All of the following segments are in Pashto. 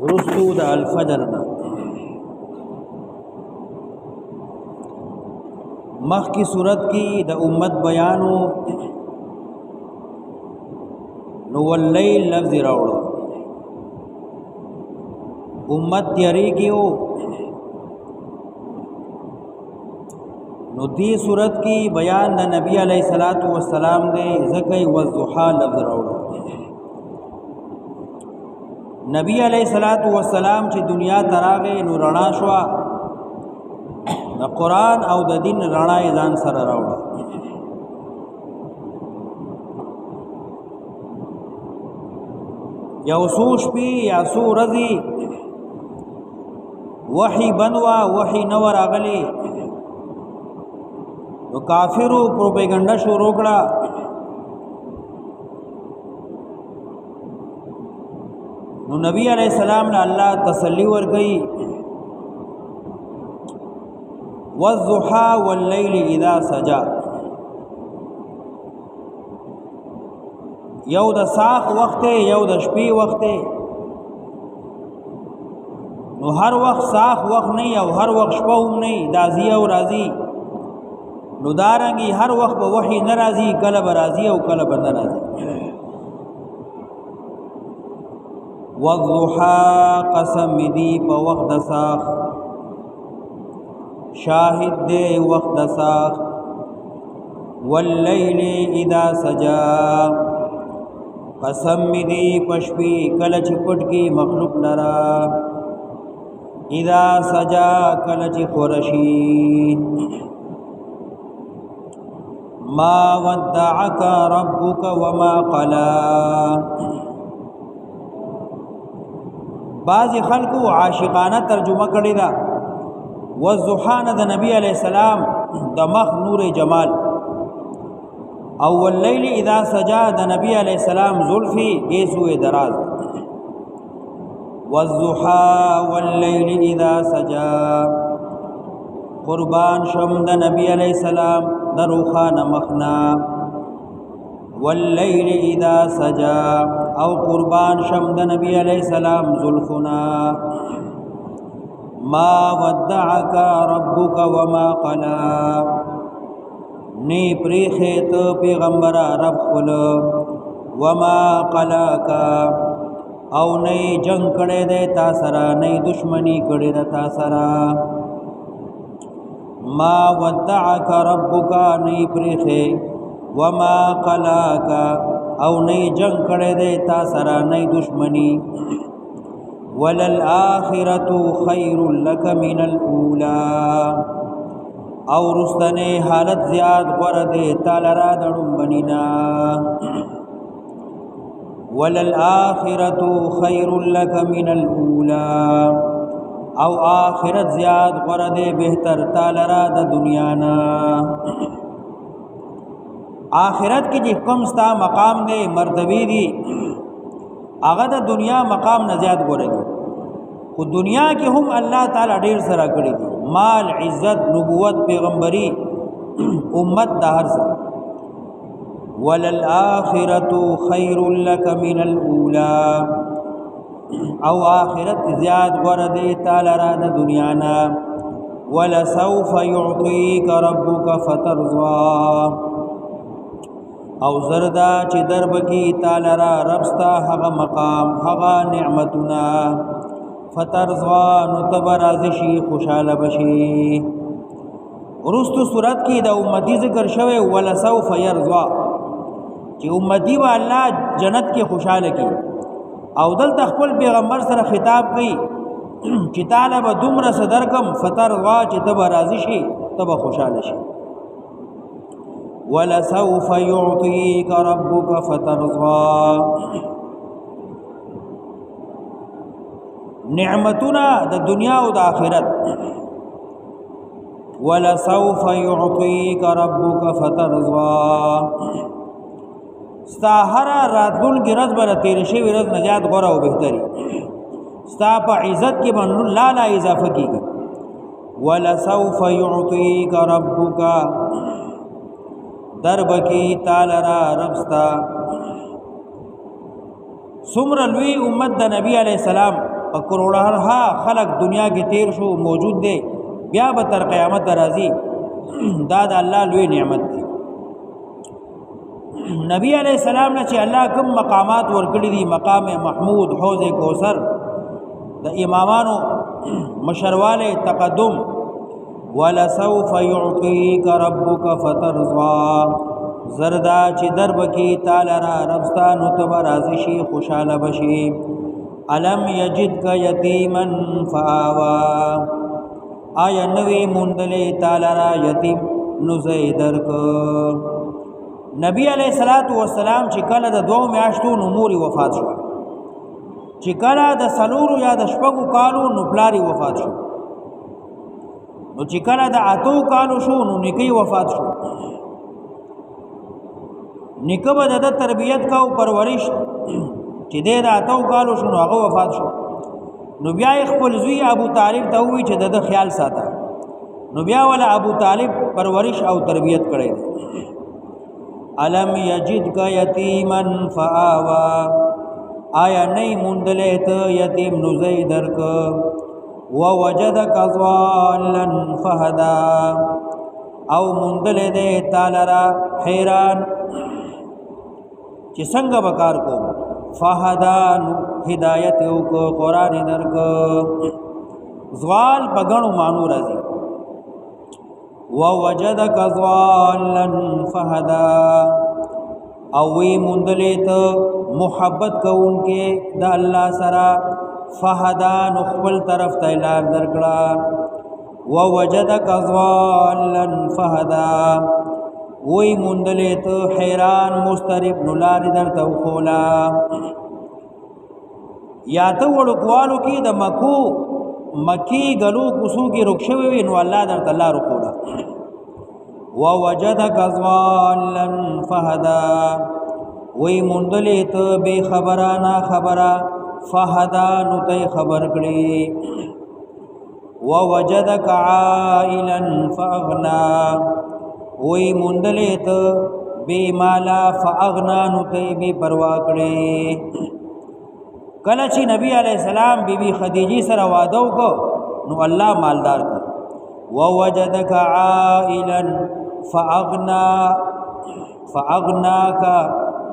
رستو د الفجر نه مخ کی صورت کی د امت بیانو نو واللیل لفظ راوړو امت تیاری کیو نو دی صورت کی بیان د نبی علیہ الصلوۃ والسلام دے زکی والضحى لفظ راوړو نبی علیہ الصلوۃ والسلام چې دنیا تراغه نو رڼا شو د قران او د دین رڼا یې ځان سره راوړه یو سوش پی یا سو رضی وحی بنوا وحی نور اغلی نو کافرو پروپیگنڈا شروع کړه نو نبی علیہ السلام نے اللہ تسلی ورکئی والضحى واللیل اذا سجا یو د ساخ وخت یو د شپې وخت نو هر وخت ساخ وخت نه او هر وخت شپه هم نه دازی او راضی نو دارنګي هر وخت به وحی ناراضی کله به راضی او کله به ناراضی والضحى قسم دی په وخت ساخ شاهد دے وقت ساخ واللیل اذا سجا قسم دی پشپی کلچ پٹ کی مخلوق لرا اذا سجا کلچ خورشی ما ودعك ربك وما قلا بعض خلقو عاشقانه ترجمه کړی دا والضحى د نبی علیہ السلام د مخ نور جمال او واللیل اذا سجا د نبی علیہ السلام زلفی گیسو دراز والضحى واللیل اذا سجا قربان شم د نبی علیہ السلام د روخان مخنا واللیل اذا سجا او قربان شم د نبی علیہ السلام زلفنا ما ودعك ربك وما قلا نی پریخیت پیغمبر رب خل وما قلاك او نی جنگ کڑے دے تا سرا نی دشمنی کڑے دے تا سرا ما ودعك ربك نی پریخی وما قلاك او نی جنگ کڑے دے تا سرا نی دشمنی وللآخرة خير لك من الأولى او رستنے حالت زیاد غرد تالرا دڑم بنینا وللآخرة خير لك من الأولى او آخرت زیاد غرد بہتر تالرا د دنیانا آخرت کی جی کم ستا مقام دے مرتبی دی هغه د دنیا مقام نه زیات غوړي خو دنیا کې هم الله تعالی ډیر سره کړی دي مال عزت نبوت پیغمبري امت د هر څه وللآخرة خير لك من الأولى او آخرت زیات غوړه دي تعالی را د دنیا نه ولسوف يعطيك ربك فترضى او زردا چې درب کی تعالی را ربستا هغه مقام هغه نعمتنا فترضا نتبرازشی خوشاله بشی ورستو صورت کی د امتی ذکر شوه ولا سوف يرضى چې امتی با الله جنت کې خوشاله کی او دل تخپل پیغمبر سره خطاب کوي چې تعالی به دومره صدرکم فترضا چې تبرازشی تب خوشاله شي ولسوف يعطيك ربك فترضى نعمتنا د دنیا او د آخرت ولسوف يعطيك ربك فترضى ستاهر راتګون کی رز بر تیر شي ورځ نجات غره او بهتري ستا په عزت کې باندې لا اضافه کیږي ولسوف يعطيك ربك درب کی تعالی را ربستا سمر لوی امت د نبی علیہ السلام په کروڑها خلق دنیا کې تیر شو موجود دی بیا به تر قیامت راځي دا د الله لوی نعمت دی نبی علیہ السلام نے چې الله کوم مقامات ورکړي دي مقام محمود حوض کوثر د امامانو مشرواله تقدم ولسوف يعطيك ربك فترضى زردا چې درب کی تعالی را ربستان تب راضی شي خوشاله بشي الم یجدک یتیما فآوا آیا نوی مندلې تعالی را یتیم نزیدرک نبی علیہ الصلوۃ والسلام چې کله د 2 میاشتو نموري وفات شو چې کله د سلورو یا د شپږو کالو نو پلاری وفات شو نو چې کله د 8 کالو شو نو نکی وفات شو نکه به د تربیت کا او پرورش چې د 8 کالو شو نو هغه وفات شو نو بیا خپل زوی ابو طالب ته وی چې د خیال ساته نو بیا ولا ابو طالب پرورش او تربیت کړی علم یجدک یتیما فآوا آیا نئی مندلې ته یتیم نزی درک ووجدک ضالا فهدا او مندلې دې تعالی را حیران چې څنګه وکار کو فهدا هدایت او کو قران درک زوال بغنو مانو راځي ووجدک ضالا فهدا او وی مندلیت محبت کوونکې د الله سره فهدا نخبل طرف ته لار درکړه ووجدک ضالا فهدا وی مندلیت حیران مسترب نلار درته خولا یا ته وړوکوالو کې د مکی غلو کوسو کې رخصوي وي نو الله درته لار خولا ووجدک ضالا فهدا وی مندلیت بے خبره نا خبره فهدا نو ته خبر کړي ووجدک عائلا فاغنا وی مندلیت بے مالا فاغنا نو ته بے پروا کړي کله چې نبی علیہ السلام بیبی خدیجی سره وعده وکړ نو الله مالدار کړ ووجدک عائلا فاغناک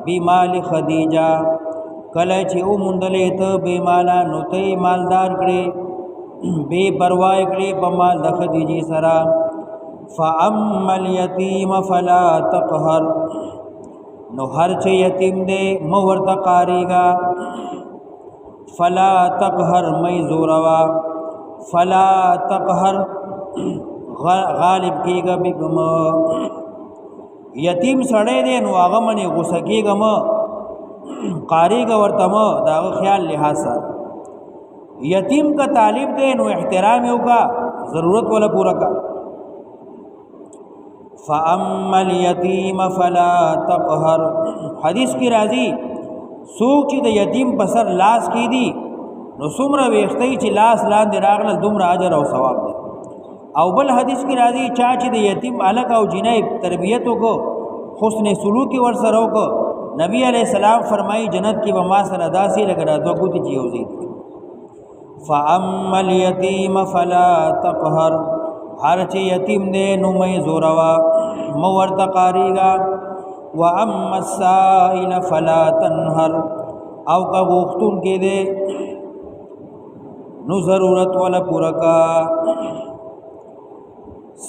بمال خدیجه کله چې او مندلې ته بے مالا نو ته مالدار کړي بے پروا کړي په مال د خدیجی سره فاما الیتیم فلا تقهر نو هر چې یتیم دې مو ورته قاریگا فلا تقهر مئی زوروا فلا تقهر غالب کیگا بگم یتیم سڑے دے نو آغا منی غصہ کیگا ما قاریگا ورطا ما داغا خیال لحاظ سا یتیم کا طالب دے نو احترامیو کا ضرورت والا پورا کا فَأَمَّا الْيَتِيمَ فَلَا تَقْهَرْ حدیث کی راضی سوک چې د یتیم پسر لاس کی دی نو څومره ویختي چې لاس لاندې راغله دومره اجر او ثواب دی او بل حدیث کی راځي چې د یتیم الګ او جنې تربیت کو حسن سلوکی ور سره کو نبی علیہ السلام فرمایي جنت کې به ما سره داسې لګرا دوه ګوتې جیوزي فاما الیتیم فلا تقهر هر چې یتیم دې نو مې زوروا مو ورته قاریگا واما السائل فلا تنهر او کا غوښتون کې دې نو ضرورت ولا پورا کا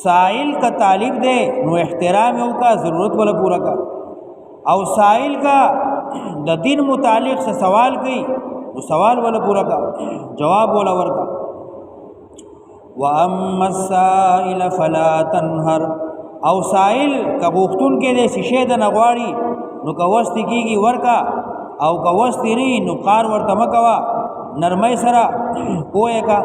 سائل کا طالب دے نو احترام یو کا ضرورت ولا پورا کا او سائل کا د دین متعلق سے سوال کی تو سوال ولا پورا کا جواب ولا ورکا واما السائل فلا تنهر او سائل کا غوښتون کې دې شیشه د نغواړي نو کا وست کیږي ورکا او کا وست نه نو قار ورته مکوا نرمۍ سره کوه کا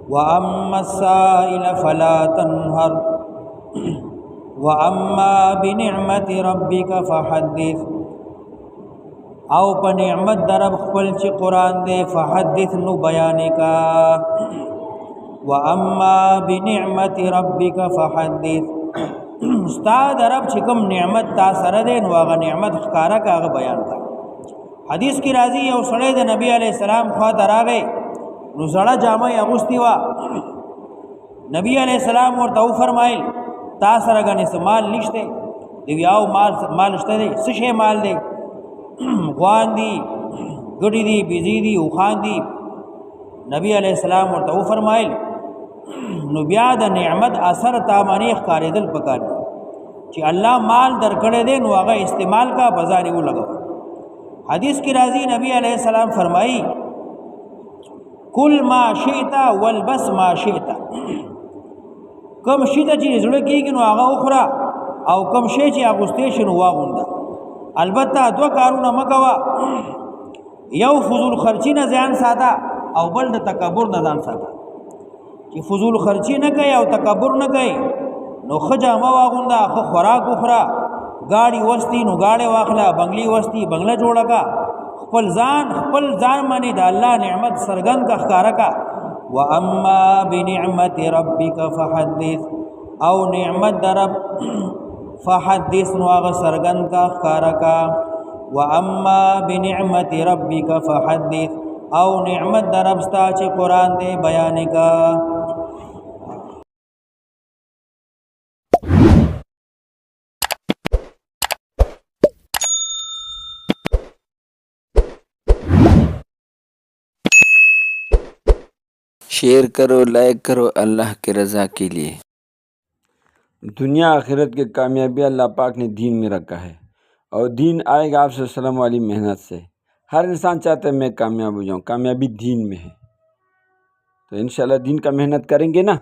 واما السائل فلا تنهر واما بنعمت ربك فحدث او په نعمت درب خپل چې قران دې فحدث نو بیان کا واما بنعمت ربك فحدث استاد رب چې کوم نعمت تا سره دې نو هغه نعمت ښکارا کا هغه بیان کا حدیث کې راځي یو سړی د نبی علیہ السلام خوا ته راغی، نو زړه جامه یې اغوستې وه. نبی علیہ السلام ورته وفرمایل تا سره ګنې څه مال نشته؟ دی او مال شته دی. څه شی مال دی؟ غوان دي، ګډې دي، بیزې دي، اوښان دي. نبی علیہ السلام ورته وفرمایل نو بیا د نعمت اثر تا باندې ښکارېدل پکار دي چې الله مال درکړی دی نو هغه استعمال کا، په ځان یې ولګوه. حدیث کې راځي نبی علیہ السلام فرمایي کل ما شئت والبس ما شئت. کم شي ته چې زړه کېږي نو هغه وخوره، او کم شی چې اغوستی شي نو واغونده. البته دوه کارونه مه کوه، یو فضول خرچي نه ځان ساته او بل د تکبر نه ځان ساته. چې فضول خرچي نه کوي او تکبر نه کوي نو ښه جامه واغونده، ښه خوراک وخوره، ګاډي وستی نو ګاډی واخله، بنګلي وستی بنګله جوړه کا، خپل ځان باندې د الله نعمت څرګند کا، ښکاره کا. واما بنعمت ربک فحدث، او نعمت در رب فحدث نو هغه څرګند کا، ښکاره کا. واما بنعمت ربک فحدث، او نعمت در رب ستا چې قرآن دی بیان کا. शेयर करो, लाइक करो अल्लाह के रज़ा के लिए। दुनिया आखिरत की कामयाबी अल्लाह पाक ने दीन में रखा है, और दीन आएगा आप सल्लम वाली मेहनत से। हर इंसान चाहता है मैं कामयाब हो जाऊँ, कामयाबी दीन में है। तो इंशाल्लाह दीन का मेहनत करेंगे ना।